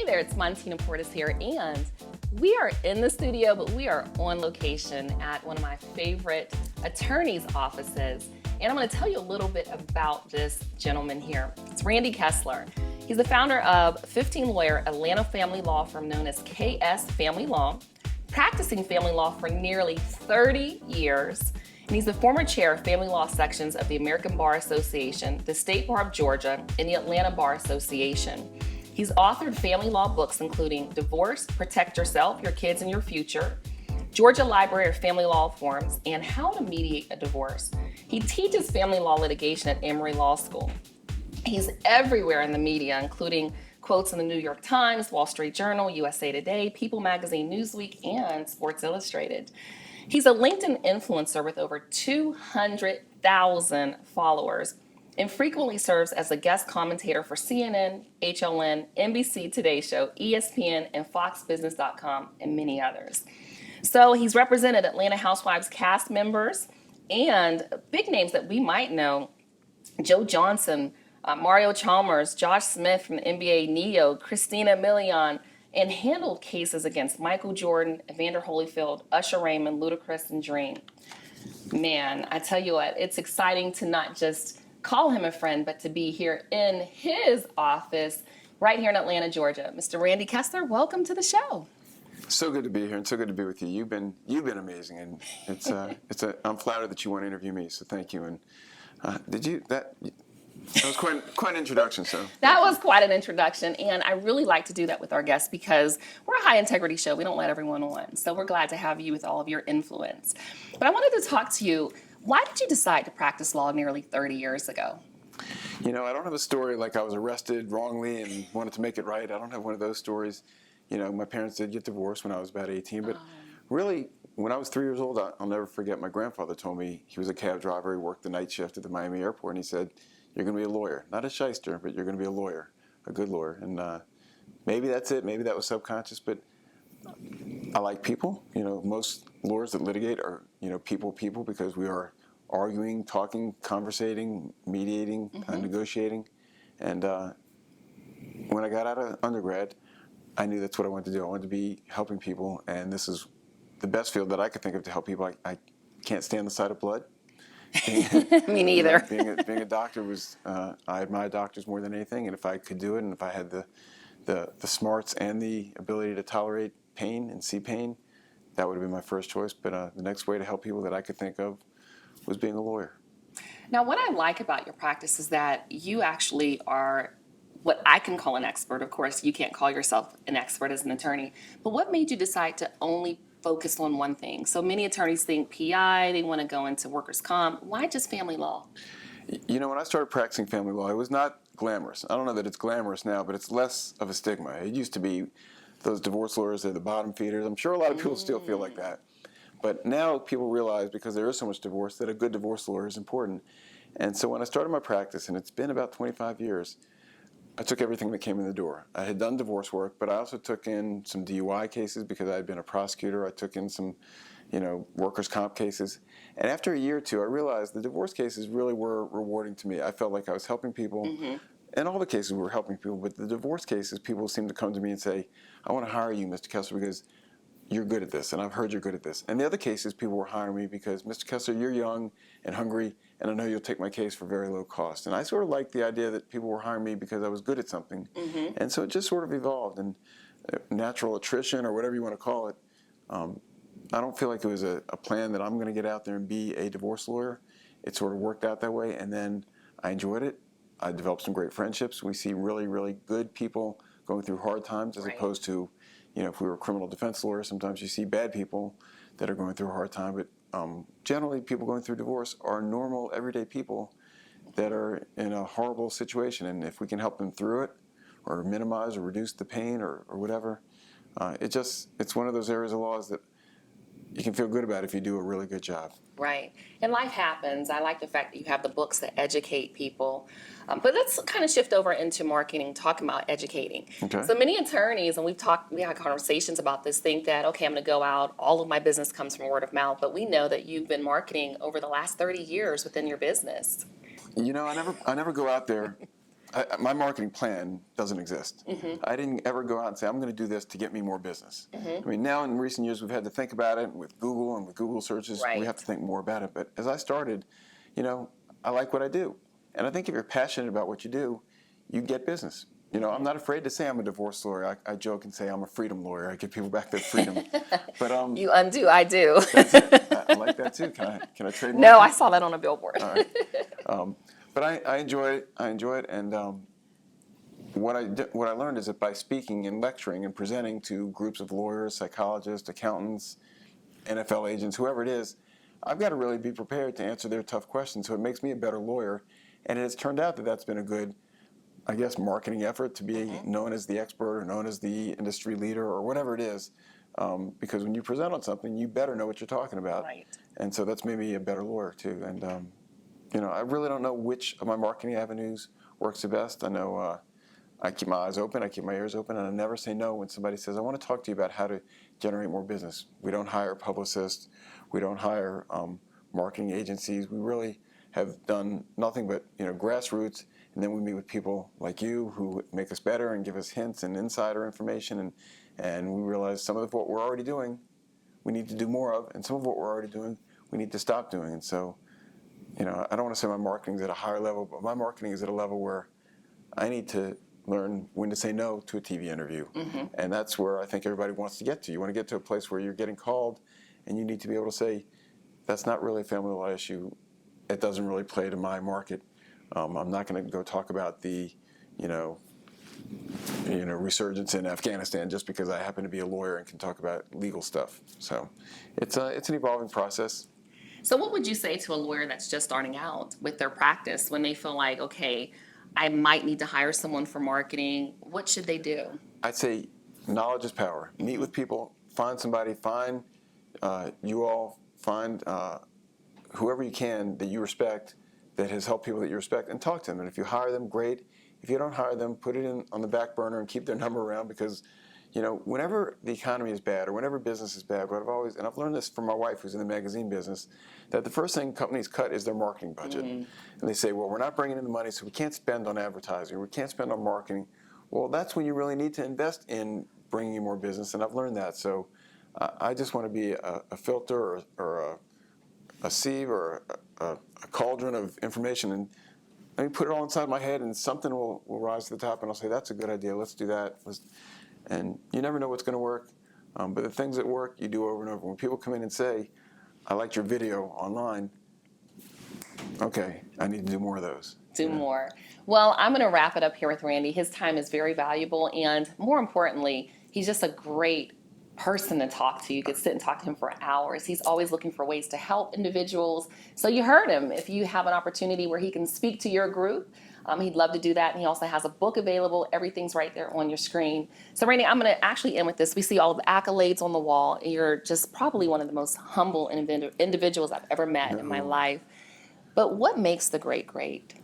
Hey there, it's Montina Portis here, and we are in the studio, but we are on location at one of my favorite attorneys' offices. And I'm going to tell you a little bit about this gentleman here. It's Randy Kessler. He's the founder of 15 Lawyer Atlanta family law firm known as KS Family Law, practicing family law for nearly 30 years. And he's the former chair of family law sections of the American Bar Association, the State Bar of Georgia, and the Atlanta Bar Association. He's authored family law books including Divorce, Protect Yourself, Your Kids, and Your Future, Georgia Library of Family Law Forms, and How to Mediate a Divorce. He teaches family law litigation at Emory Law School. He's everywhere in the media, including quotes in the New York Times, Wall Street Journal, USA Today, People Magazine, Newsweek, and Sports Illustrated. He's a LinkedIn influencer with over 200,000 followers and frequently serves as a guest commentator for CNN, HLN, NBC Today Show, ESPN, and FoxBusiness.com, and many others. So he's represented Atlanta Housewives cast members and big names that we might know: Joe Johnson, Mario Chalmers, Josh Smith from the NBA, Neo, Christina Milian, and handled cases against Michael Jordan, Evander Holyfield, Usher Raymond, Ludacris, and Dream. Man, I tell you what, it's exciting to not just call him a friend, but to be here in his office right here in Atlanta, Georgia. Mr. Randy Kessler, welcome to the show. So good to be here, and so good to be with you. You've been amazing, and I'm flattered that you want to interview me. So thank you. And that was quite an introduction. So that was quite an introduction, and I really like to do that with our guests because we're a high integrity show. We don't let everyone on, so we're glad to have you with all of your influence. But I wanted to talk to you. Why did you decide to practice law nearly 30 years ago? You know, I don't have a story like I was arrested wrongly and wanted to make it right. I don't have one of those stories. You know, my parents did get divorced when I was about 18, but really, when I was 3 years old, I'll never forget, my grandfather told me, he was a cab driver, he worked the night shift at the Miami airport, and he said, "You're going to be a lawyer. Not a shyster, but you're going to be a lawyer, a good lawyer." And maybe that's it. Maybe that was subconscious, but I like people. You know, most lawyers that litigate are, people, because we are arguing, talking, conversating, mediating, negotiating. And when I got out of undergrad, I knew that's what I wanted to do. I wanted to be helping people, and this is the best field that I could think of to help people. I can't stand the sight of blood. Me neither. Being a doctor was, I admire doctors more than anything, and if I could do it, and if I had the smarts and the ability to tolerate pain and see pain, that would have been my first choice. But the next way to help people that I could think of was being a lawyer. Now, what I like about your practice is that you actually are what I can call an expert. Of course, you can't call yourself an expert as an attorney, but what made you decide to only focus on one thing? So many attorneys think PI, they want to go into workers' comp. Why just family law? You know, when I started practicing family law, it was not glamorous. I don't know that it's glamorous now, but it's less of a stigma. It used to be those divorce lawyers are the bottom feeders. I'm sure a lot of people still feel like that. But now people realize, because there is so much divorce, that a good divorce lawyer is important. And so when I started my practice, and it's been about 25 years, I took everything that came in the door. I had done divorce work, but I also took in some DUI cases because I had been a prosecutor. I took in some, workers' comp cases. And after a year or two, I realized the divorce cases really were rewarding to me. I felt like I was helping people. And all the cases were helping people, but the divorce cases, people seemed to come to me and say, "I want to hire you, Mr. Kessler, because you're good at this, and I've heard you're good at this." And the other cases, people were hiring me because, "Mr. Kessler, you're young and hungry, and I know you'll take my case for very low cost." And I sort of liked the idea that people were hiring me because I was good at something. And so it just sort of evolved, and natural attrition, or whatever you want to call it. I don't feel like it was a plan that I'm going to get out there and be a divorce lawyer. It sort of worked out that way, and then I enjoyed it. I developed some great friendships. We see really, really good people going through hard times, as opposed to, if we were criminal defense lawyers, sometimes you see bad people that are going through a hard time. But generally, people going through divorce are normal, everyday people that are in a horrible situation. And if we can help them through it, or minimize or reduce the pain, or whatever, it's one of those areas of laws that you can feel good about if you do a really good job. Right. And life happens. I like the fact that you have the books that educate people. But let's kind of shift over into marketing, talking about educating. Okay. So many attorneys, and we had conversations about this, think that, okay, I'm going to go out, all of my business comes from word of mouth. But we know that you've been marketing over the last 30 years within your business. I never go out there. my marketing plan doesn't exist. I didn't ever go out and say, I'm going to do this to get me more business. I mean, now in recent years, we've had to think about it with Google and with Google searches. Right. We have to think more about it. But as I started, I like what I do. And I think if you're passionate about what you do, you get business. I'm not afraid to say I'm a divorce lawyer. I joke and say I'm a freedom lawyer. I give people back their freedom. But You undo, I do. that's it. I like that too. Can I trademark? No, it? I saw that on a billboard. All right. But I enjoy it. And what I learned is that by speaking and lecturing and presenting to groups of lawyers, psychologists, accountants, NFL agents, whoever it is, I've got to really be prepared to answer their tough questions. So it makes me a better lawyer. And it has turned out that that's been a good, I guess, marketing effort to be known as the expert or known as the industry leader or whatever it is. Because when you present on something, you better know what you're talking about. Right. And so that's made me a better lawyer too. And I really don't know which of my marketing avenues works the best. I know I keep my eyes open, I keep my ears open, and I never say no when somebody says, I want to talk to you about how to generate more business. We don't hire publicists. We don't hire marketing agencies. We really have done nothing but grassroots, and then we meet with people like you who make us better and give us hints and insider information, and we realize some of what we're already doing we need to do more of, and some of what we're already doing we need to stop doing. And so I don't want to say my marketing is at a higher level, but my marketing is at a level where I need to learn when to say no to a TV interview. And that's where I think everybody wants to get to. You want to get to a place where you're getting called and you need to be able to say, that's not really a family law issue. It doesn't really play to my market. I'm not going to go talk about the, resurgence in Afghanistan just because I happen to be a lawyer and can talk about legal stuff. So it's an evolving process. So what would you say to a lawyer that's just starting out with their practice when they feel like, okay, I might need to hire someone for marketing? What should they do? I'd say knowledge is power. Meet with people, find somebody, find whoever you can that you respect, that has helped people that you respect, and talk to them. And if you hire them, great. If you don't hire them, put it in on the back burner and keep their number around, because whenever the economy is bad or whenever business is bad, and I've learned this from my wife who's in the magazine business, that the first thing companies cut is their marketing budget. And they say, well, we're not bringing in the money, so we can't spend on advertising, we can't spend on marketing. Well, that's when you really need to invest in bringing in more business, and I've learned that. So I just want to be a filter or a sieve or a cauldron of information, and let me put it all inside my head, and something will rise to the top, and I'll say, that's a good idea, let's do that. And you never know what's going to work, but the things that work, you do over and over. When people come in and say, I liked your video online, okay, I need to do more of those. Do more. Well, I'm going to wrap it up here with Randy. His time is very valuable, and more importantly, he's just a great person to talk to. You could sit and talk to him for hours. He's always looking for ways to help individuals. So you heard him. If you have an opportunity where he can speak to your group, he'd love to do that. And he also has a book available. Everything's right there on your screen. So Randy, I'm going to actually end with this. We see all the accolades on the wall. You're just probably one of the most humble individuals I've ever met in my life. But what makes the great great?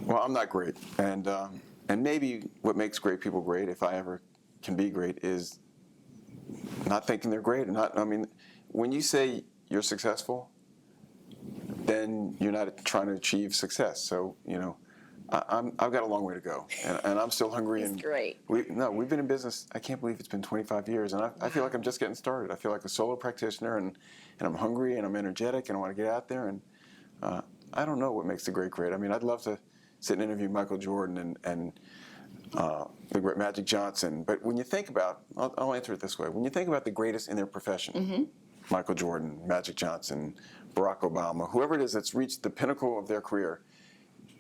Well, I'm not great. And maybe what makes great people great, if I ever can be great, is not thinking they're great. When you say you're successful, then you're not trying to achieve success. So, I've got a long way to go, and I'm still hungry. That's great. We've been in business, I can't believe it's been 25 years, and I feel like I'm just getting started. I feel like a solo practitioner, and I'm hungry, and I'm energetic, and I want to get out there, and I don't know what makes the great great. I'd love to sit and interview Michael Jordan and the great Magic Johnson, but when you think about, I'll answer it this way, when you think about the greatest in their profession, Michael Jordan, Magic Johnson, Barack Obama, whoever it is that's reached the pinnacle of their career,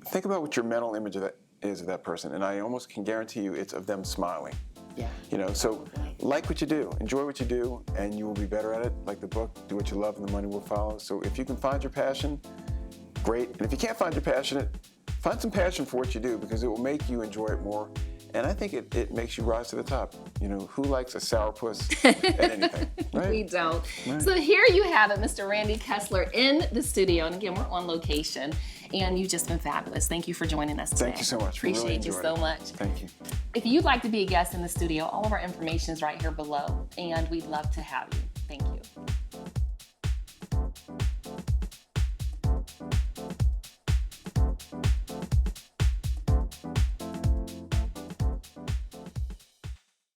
think about what your mental image of that person, and I almost can guarantee you it's of them smiling. Yeah. So like what you do, enjoy what you do, and you will be better at it. Like the book, do what you love and the money will follow. So if you can find your passion, great. And if you can't find your passion, find some passion for what you do, because it will make you enjoy it more. And I think it makes you rise to the top. Who likes a sourpuss at anything? Right? We don't. Right. So here you have it, Mr. Randy Kessler in the studio. And again, we're on location. And you've just been fabulous. Thank you for joining us today. Thank you so much. Appreciate you so much. Thank you. If you'd like to be a guest in the studio, all of our information is right here below. And we'd love to have you.